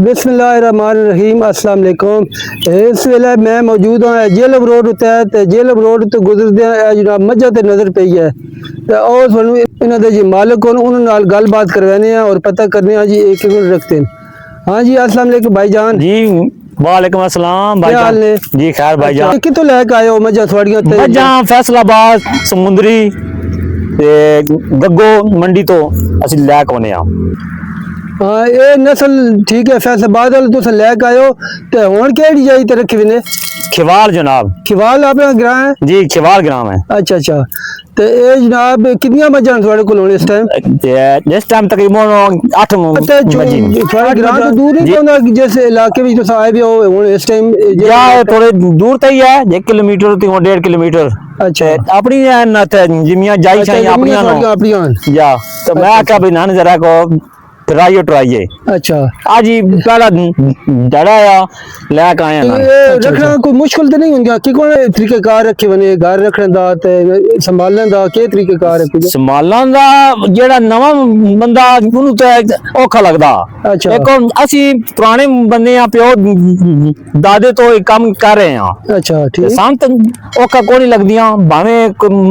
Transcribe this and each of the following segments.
बिस्मिल्लाहिर्रहमानिर्रहीम अस्सलाम वालेकुम। इस वेले मैं मौजूद हाँ जेलब रोड उत्ते जेलब रोड तो गुजरदे जनाब मस्जिद ते नजर पई है ते और सानू इन्हां दे जी मालिक होन उन्हां नाल गलबात करवाने हैं और पता करने हैं जी एक रखते हैं। हाँ जी अस्सलाम वालेकुम भाईजान जी। वालेकुम अस्सलाम भाईजान जी। खैर भाईजान कितों लेके आए हो मस्जिद थोड़ियां ते मज्जां फैसलाबाद समुंदरी ते गग्गो मंडी तो असि लैके आने आ। हाँ ये नस्ल ठीक है फैसलाबाद वाले तुस लेके आए हो ते हुण केड़ी जगह ते रखी ने? खिवाल जनाब। खिवाल अपना ग्राम है जी खिवाल ग्राम है। अच्छा अच्छा ते ये जनाब कितनियां मज्जां थोड़े कोल इस टाइम? इस टाइम तकरीबन 8 थोड़ा ग्राम तो दूर नहीं होना जिस इलाके में तुस आए भी हो हुण इस टाइम? या थोड़े दूर तो ही है 1 किलोमीटर तो 1.5 किलोमीटर। अच्छा अपनी न जिमियां जाई छाई अपनी या तो मैं आख्या भी नान जरा को ट्राइए। अच्छा आज ही पहला जड़ा या लेके आए ना। रखना कोई मुश्किल तो नहीं होंगी कि कौन तरीके कार रखे बने घर रखने दा ते संभालने दा के तरीके कार है? संभालने दा जेड़ा नवा बंदा उन्हें तो औखा लगदा। अच्छा देखो असि पुराने बंदे आ प्यो दादे तो काम कर रहे हैं। अच्छा ठीक शाम तक औखा कोई नहीं लगदियां भावे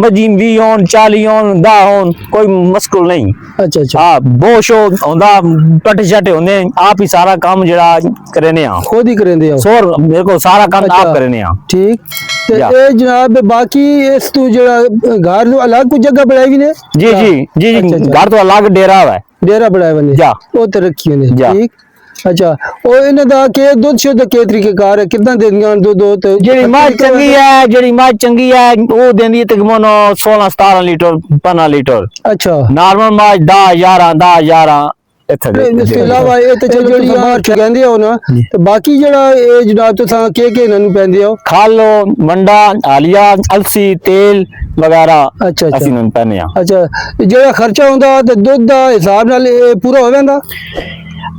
मजी 20 होन 40 होन 10 होन कोई मुश्किल नहीं। अच्छा अच्छा हां बहुत शौक होंदा पट शटे होने आप ही सारा काम जड़ा करने आ खुद ही करेंदे हो सोर मेरे को सारा काम आप करने आ। ठीक ते ए जनाब बाकी इस तू जड़ा घर तो अलग कोई जगह बनाई भी ने? जी जी जी घर तो अलग डेरा है डेरा बनाया बने जा ओ ते रखी ने। ठीक अच्छा और इन्हां दा के दूध शुद्ध के तरीके कार है कितना देंदियां दूध तो जेडी मां चंगी है जेडी मां चंगी है वो देंदी तकरीबन 16 17 लीटर 15 लीटर। अच्छा नॉर्मल मां 10 11 इसके अलावा ये तो जेडी मां कहंदे हो ना तो बाकी जेड़ा ए जनाब तुसा के ननु पेंदे हो? खालो मंडा आलिया अलसी तेल वगैरह। अच्छा असि ननु पेने आ। अच्छा जेड़ा खर्चा होंदा ते दूध दा हिसाब नाल पूरा हो वेंदा?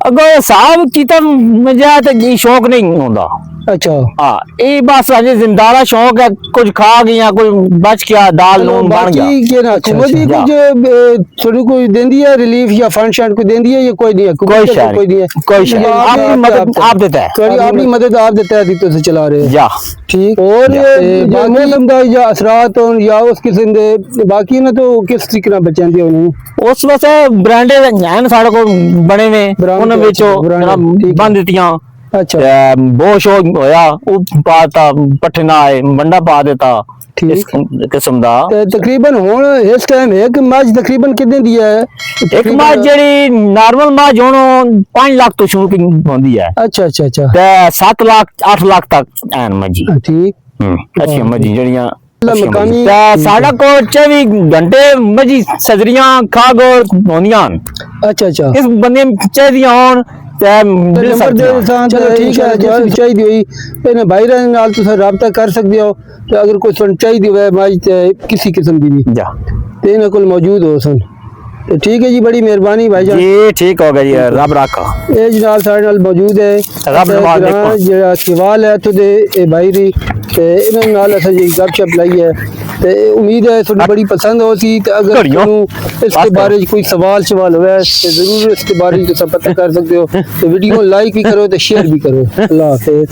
अगर हिसाब किता मजा ते शौक नहीं होंदा। अच्छा हाँ ये बस अजे जिंदारा शौक है कुछ खा गया कोई बच गया दाल नून बन गया। हुकूमत ही कुछ थोड़ी कोई देंदी है रिलीफ या फंड शंड कोई देंदी है या कोई नहीं है? कोई नहीं है कोई शायद आपकी मदद आप देता है थोड़ी अपनी मदद आप देता है तो से चला रहे हैं ठीक। और मौसम दा या असरात या उस किस्म दे बाकी ना तो किस तरीके नाल बचांदे हो उस वैसे ब्रांडे हैं साडे को बने हुए उन विचों बंद दित्तियां। अच्छा बहुत शौक होया पाता पठना है मंडा पा देता इस किस्म दा। तकरीबन हुन इस टाइम एक मज तकरीबन कितने दी है? एक मज जेडी नॉर्मल मज हुन 5 लाख तो शुरू होंदी है। अच्छा अच्छा अच्छा ते 7 लाख 8 लाख तक एन मजी। ठीक अच्छी मजी जेड़ियां मकानी साडा को 24 घंटे मजी सजरियां खागोर होंदियां। अच्छा अच्छा इस बंदे चाहिदियां होन ठीक है जो चाहिए हुई इन्हें भाई नाल तुस राबता कर सकते हो तो अगर कोई चाहिए हुए मज किसी किस्म की भी तो इन्हें कोल मौजूद हो सन तो ठीक है जी बड़ी मेहरबानी भाईजान जी। ठीक हो गया जी रब रखा ये जनाब साडे नाल मौजूद है रब जेड़ा खिवाल है तो दे भाई री ते इन्हां नाल असा जी गपशप लाई है ते उम्मीद है थोड़ी बड़ी पसंद हो सी ते अगर इसके बारे में कोई सवाल होवे तो जरूर इसके बारे में पता कर सकते हो तो वीडियो लाइक भी करो तो शेयर भी करो। अल्लाह हाफिज।